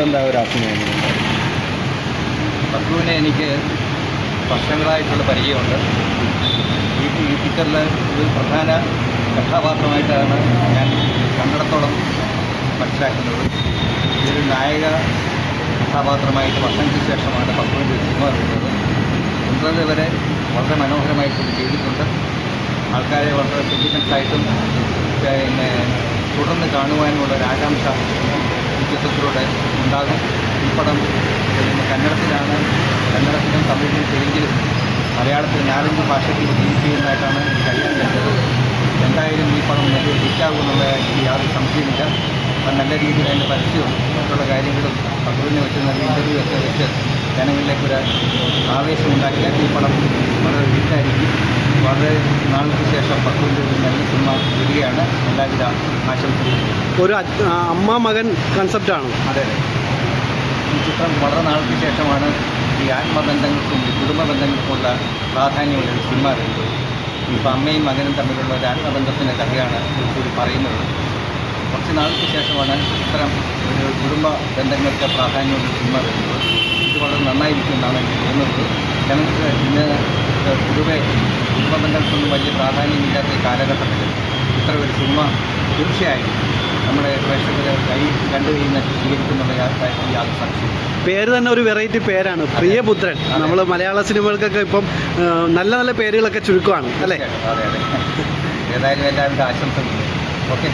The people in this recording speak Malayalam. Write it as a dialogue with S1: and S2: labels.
S1: പെട്ടെന്ന് ഒരു അഭിനയം?
S2: പക്രുവിനെ എനിക്ക് വർഷങ്ങളായിട്ടുള്ള പരിചയമുണ്ട്. ഈ പിക്ചറിൽ ഒരു പ്രധാന കഥാപാത്രമായിട്ടാണ് ഞാൻ കണ്ടിടത്തോളം മനസ്സിലാക്കുന്നത്. ഇതൊരു നായക കഥാപാത്രമായിട്ട് വർഷങ്ങൾക്ക് ശേഷമാണ് പക്രുവിൻ്റെ ഒരു സിനിമ വരുന്നത്. മുൻപത് വരെ വളരെ മനോഹരമായിട്ട് ചെയ്തിട്ടുണ്ട്. ആൾക്കാരെ വളരെ സെൻറ്റിമെൻസായിട്ടും പിന്നെ തുടർന്ന് കാണുവാനുള്ള ഒരു ആകാംക്ഷ ഈ ചിത്രത്തിലൂടെ ഉണ്ടാകും. ഈ പടം കന്നഡത്തിലാണ്, കന്നഡത്തിലും തമിഴിലും തെലുങ്കിലും മലയാളത്തിൽ 4-5 ഭാഷയ്ക്ക് റിലീസ് ചെയ്യുന്നതായിട്ടാണ് കഴിയാൻ കഴിഞ്ഞത്. എന്തായാലും ഈ പടം വലിയ ഹിറ്റാകുമെന്നുള്ള യാതൊരു സംശയമില്ല. അപ്പം നല്ല രീതിയിൽ അതിൻ്റെ പരസ്യവും മറ്റുള്ള കാര്യങ്ങളും പക്രുവിനെ വെച്ച് നല്ല ഇൻ്റർവ്യൂ ഒക്കെ വെച്ച് ജനങ്ങളിലേക്കൊരു ആവേശം ഉണ്ടാക്കിയാൽ ഈ പടം വളരെ ഹിറ്റായിരിക്കും. വളരെ നാൾക്ക് ശേഷം പക്രുവിൻ്റെ ഒരു നല്ല സിനിമ വരികയാണ്. എല്ലാവിധ ആശംസകളും.
S1: ഒരു അമ്മ മകൻ കൺസെപ്റ്റാണ്.
S2: അതെ, ഈ ചിത്രം വളരെ നാൾക്ക് ശേഷമാണ് ഈ ആത്മബന്ധങ്ങൾക്കും കുടുംബ ബന്ധങ്ങൾക്കുമുള്ള പ്രാധാന്യമുള്ള ഒരു സിനിമ വരുന്നത്. ഇപ്പോൾ അമ്മയും മകനും തമ്മിലുള്ള ഒരു ആത്മബന്ധത്തിൻ്റെ കഥയാണ് കൂടി പറയുന്നത്. കുറച്ച് നാൾക്ക് ശേഷമാണ് ഇത്തരം ഒരു കുടുംബ ബന്ധങ്ങൾക്ക് പ്രാധാന്യമുള്ള സിനിമ വരുന്നത്. ഇത് വളരെ നന്നായിരിക്കുമെന്നാണ് എനിക്ക് തോന്നുന്നത്. ജനങ്ങൾക്ക് ഇന്ന് പൊതുവെ കുടുംബ ബന്ധങ്ങൾക്കൊന്നും വലിയ പ്രാധാന്യമില്ലാത്ത ഈ കാലഘട്ടത്തിൽ ഇത്ര ഒരു സിനിമ തീർച്ചയായും നമ്മുടെ പ്രേക്ഷകർ കണ്ടു കഴിഞ്ഞാൽ സ്വീകരിക്കുന്നുള്ള യാതൊരു സംശയം.
S1: പേര് തന്നെ ഒരു വെറൈറ്റി പേരാണ്, പ്രിയപുത്രൻ. നമ്മൾ മലയാള സിനിമകൾക്കൊക്കെ ഇപ്പം നല്ല നല്ല പേരുകളൊക്കെ ചുരുക്കമാണ് അല്ലേ?
S2: അതെ അതെ. ഏതായാലും എല്ലാവരുടെ ആശംസകളും. ഓക്കെ.